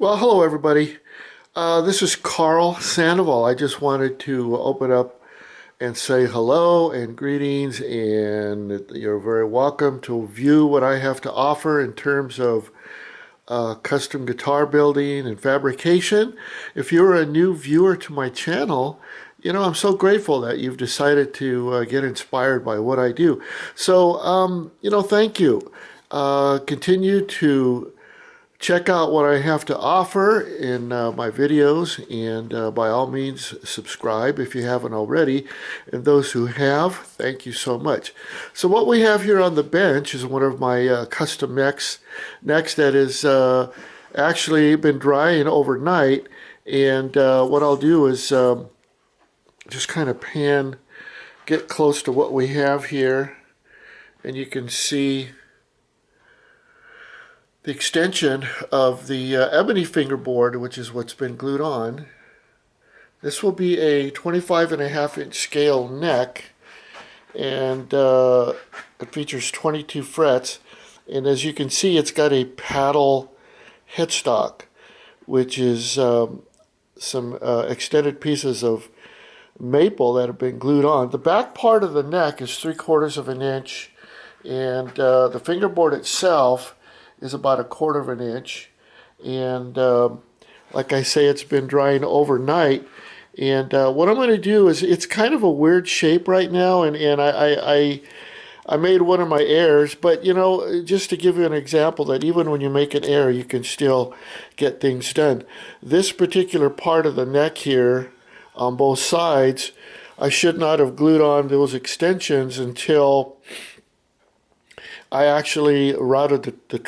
Well, hello everybody. This is Karl Sandoval. I just wanted to open up and say hello and greetings, and you're very welcome to view what I have to offer in terms of custom guitar building and fabrication. If you're a new viewer to my channel, I'm so grateful that you've decided to get inspired by what I do. So, thank you. Continue to check out what I have to offer in my videos, and by all means subscribe if you haven't already, and those who have, thank you so much. So what we have here on the bench is one of my custom necks that is actually been drying overnight, and what I'll do is just kind of get close to what we have here, and you can see the extension of the ebony fingerboard, which is what's been glued on. This will be a 25.5-inch scale neck, and it features 22 frets. And as you can see, it's got a paddle headstock, which is some extended pieces of maple that have been glued on. The back part of the neck is 3/4 of an inch, and the fingerboard itself is about 1/4 of an inch, and like I say, it's been drying overnight. And what I'm going to do is, it's kind of a weird shape right now, and I made one of my airs, but just to give you an example that even when you make an air, you can still get things done. This particular part of the neck here on both sides, I should not have glued on those extensions until I actually routed the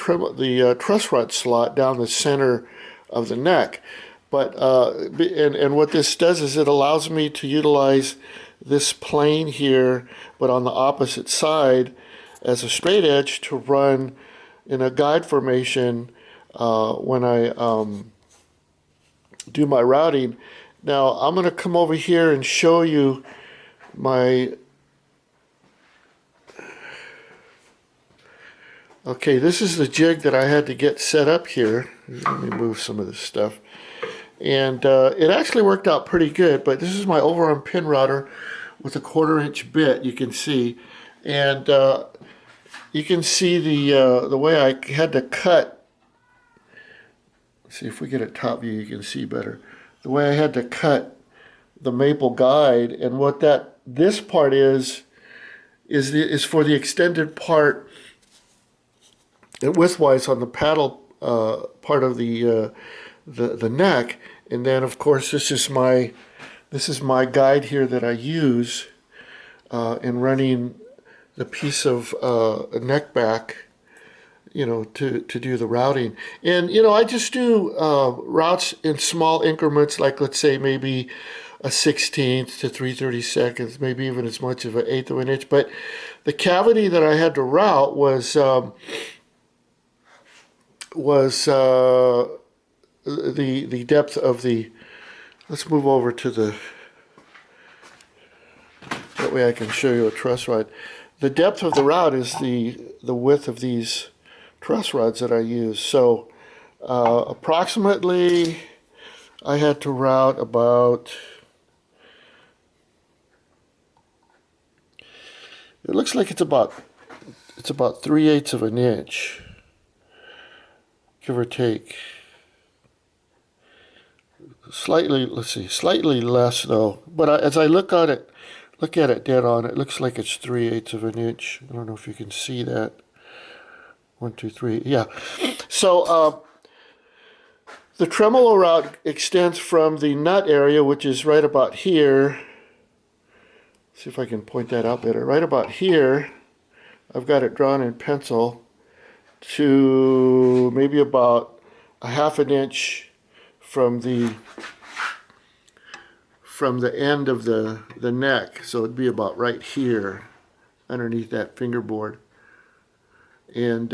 truss rod slot down the center of the neck. But and what this does is it allows me to utilize this plane here, but on the opposite side as a straight edge, to run in a guide formation when I do my routing. Now I'm going to come over here and show you my Okay, this is the jig that I had to get set up here. Let me move some of this stuff. And it actually worked out pretty good, but this is my overarm pin router with a 1/4-inch bit, you can see. And you can see the way I had to cut. Let's see if we get a top view, you can see better. The way I had to cut the maple guide, and what this part is for the extended part widthwise on the paddle part of the neck. And then of course this is my guide here that I use in running the piece of neck back, to do the routing. And I just do routes in small increments, like let's say maybe a 1/16 to 3/32, maybe even as much as 1/8 of an inch. But the cavity that I had to route was the depth of the, let's move over to that way I can show you a truss rod. The depth of the route is the width of these truss rods that I use. So approximately I had to route about, it looks like it's about 3/8 of an inch, give or take. Slightly, let's see, slightly less though. But as I look at it dead on, it looks like it's 3/8 of an inch. I don't know if you can see that. 1, 2, 3, yeah. So the tremolo route extends from the nut area, which is right about here. See if I can point that out better. Right about here, I've got it drawn in pencil, to maybe about 1/2 an inch from the end of the neck. So it'd be about right here underneath that fingerboard. And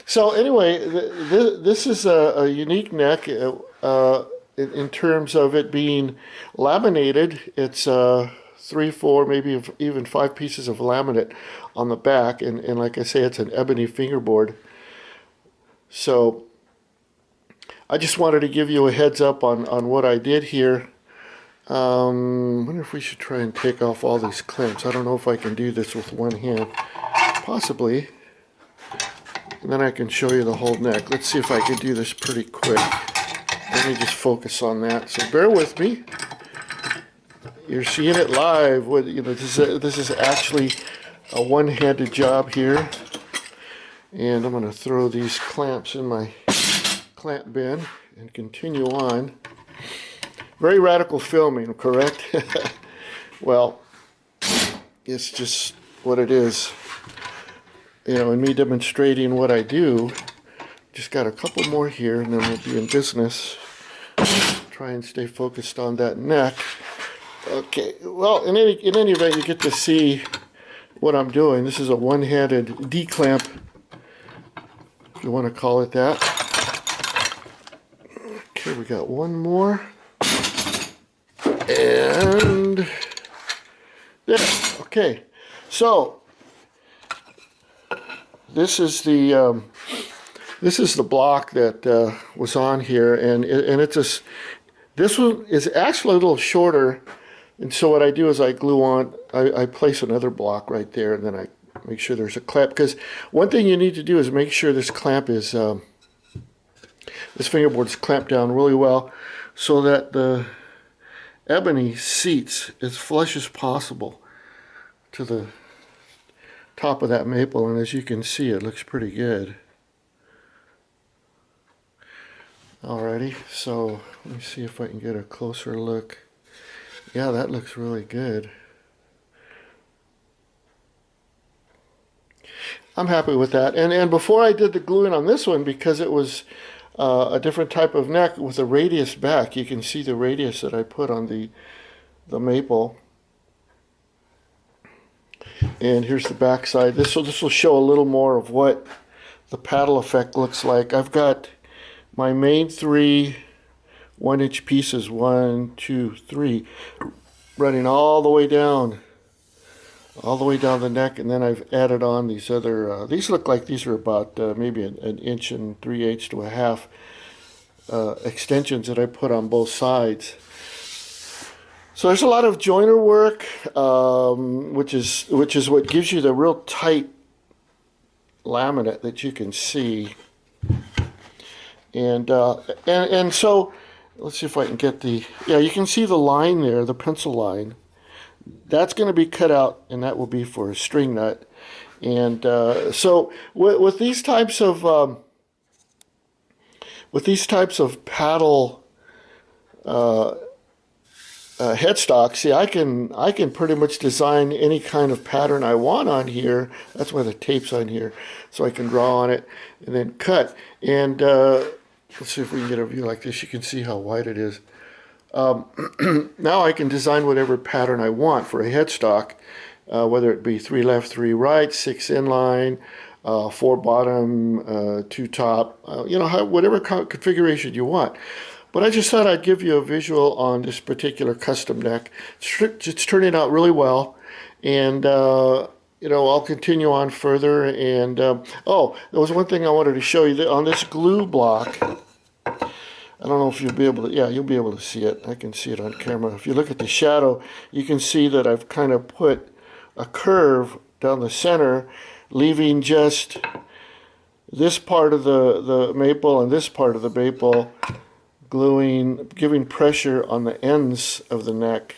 so anyway, this is a unique neck in terms of it being laminated. It's 3, 4, maybe even 5 pieces of laminate on the back, and like I say, it's an ebony fingerboard. So I just wanted to give you a heads up on what I did here. I wonder if we should try and take off all these clamps. I don't know if I can do this with one hand. Possibly. And then I can show you the whole neck. Let's see if I can do this pretty quick. Let me just focus on that. So bear with me. You're seeing it live. This is actually a one-handed job here. And I'm going to throw these clamps in my clamp bin and continue on. Very radical filming, correct? Well, it's just what it is. You know, in me demonstrating what I do. Just got a couple more here and then we'll be in business. Try and stay focused on that neck. Okay, well, in any event, you get to see what I'm doing. This is a one-handed D-clamp, if you want to call it that. Okay, we got one more. And there. Okay, so this is the block that was on here, and it's this one is actually a little shorter. And so what I do is I glue on, I place another block right there, and then I make sure there's a clamp. Because one thing you need to do is make sure this clamp is, this fingerboard is clamped down really well so that the ebony seats as flush as possible to the top of that maple. And as you can see, it looks pretty good. Alrighty, so let me see if I can get a closer look. Yeah, that looks really good. I'm happy with that. And before I did the gluing on this one, because it was a different type of neck with a radius back, you can see the radius that I put on the maple. And here's the back side. This will show a little more of what the paddle effect looks like. I've got my main 3 1-inch pieces, 1, 2, 3, running all the way down the neck, and then I've added on these other. These look like these are about maybe an inch and 3/8 to a half extensions that I put on both sides. So there's a lot of joiner work, which is what gives you the real tight laminate that you can see, and so. Let's see if I can get yeah, you can see the line there, the pencil line. That's going to be cut out, and that will be for a string nut. And so with these types of paddle headstocks, see, I can pretty much design any kind of pattern I want on here. That's why the tape's on here, so I can draw on it and then cut. And let's see if we can get a view like this. You can see how wide it is. Now I can design whatever pattern I want for a headstock, whether it be 3 left, 3 right, 6 inline, 4 bottom, 2 top, whatever configuration you want. But I just thought I'd give you a visual on this particular custom neck. It's turning out really well, and I'll continue on further. And oh, there was one thing I wanted to show you on this glue block. I don't know if you'll be able to, yeah, you'll be able to see it. I can see it on camera. If you look at the shadow, you can see that I've kind of put a curve down the center, leaving just this part of the maple and this part of the maple, gluing, giving pressure on the ends of the neck,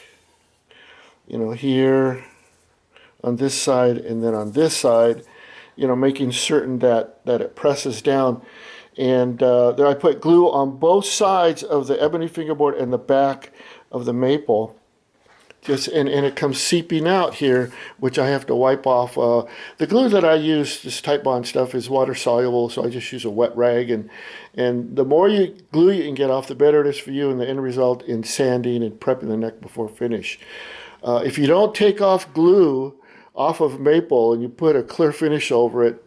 here, on this side, and then on this side, making certain that it presses down. And there I put glue on both sides of the ebony fingerboard and the back of the maple. And it comes seeping out here, which I have to wipe off. The glue that I use, this Type Bond stuff, is water soluble, so I just use a wet rag. And the more glue you can get off, the better it is for you, and the end result in sanding and prepping the neck before finish. If you don't take off glue off of maple and you put a clear finish over it,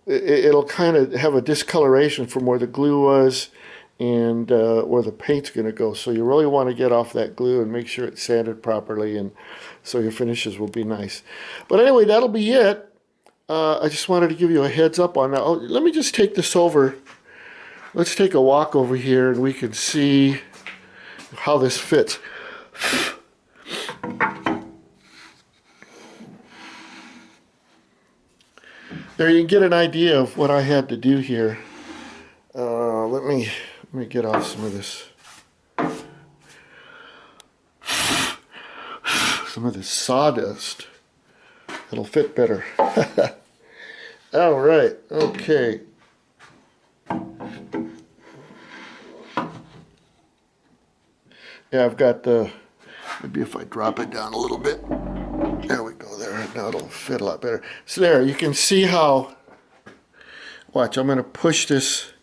it'll kind of have a discoloration from where the glue was and where the paint's going to go. So you really want to get off that glue and make sure it's sanded properly, and so your finishes will be nice. But anyway, that'll be it. I just wanted to give you a heads up on that. Let me just take this over let's take a walk over here and we can see how this fits. There you can get an idea of what I had to do here. Let me get off some of this sawdust. It'll fit better. All right, okay. Yeah, I've got the, maybe if I drop it down a little bit. There we go, there. Now it'll fit a lot better. So there, you can see how, watch, I'm going to push this.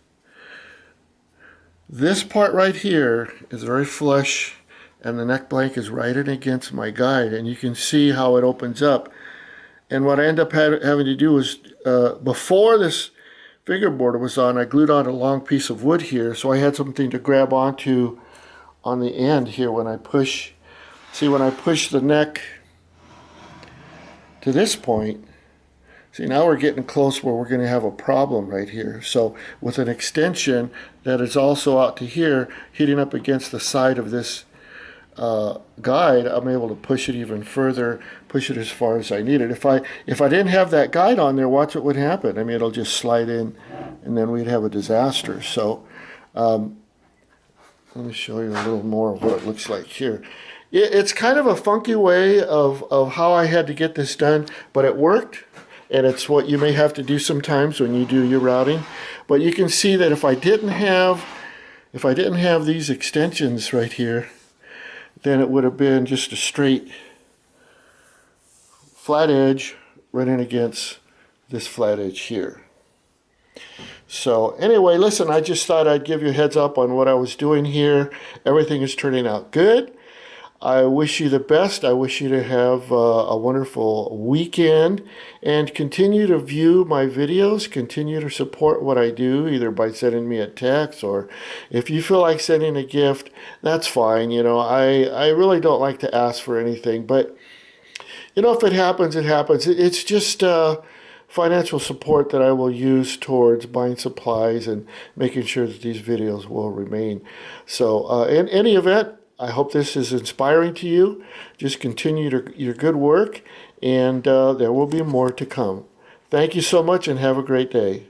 This part right here is very flush, and the neck blank is right in against my guide, and you can see how it opens up. And what I end up having to do is, before this fingerboard was on, I glued on a long piece of wood here, so I had something to grab onto on the end here when I push. See, when I push the neck to this point, see, now we're getting close where we're going to have a problem right here. So with an extension that is also out to here, hitting up against the side of this guide, I'm able to push it even further, push it as far as I need it. If I didn't have that guide on there, watch what would happen. I mean, it'll just slide in, and then we'd have a disaster. So let me show you a little more of what it looks like here. It's kind of a funky way of how I had to get this done, but it worked, and it's what you may have to do sometimes when you do your routing. But you can see that if I didn't have these extensions right here, then it would have been just a straight flat edge running against this flat edge here. So anyway, listen, I just thought I'd give you a heads up on what I was doing here. Everything is turning out good. I wish you the best. I wish you to have a wonderful weekend, and continue to view my videos, continue to support what I do, either by sending me a text, or if you feel like sending a gift, that's fine. You know, I really don't like to ask for anything, but you know, if it happens, it happens. It's just financial support that I will use towards buying supplies and making sure that these videos will remain. So in any event, I hope this is inspiring to you. Just continue your good work, and there will be more to come. Thank you so much, and have a great day.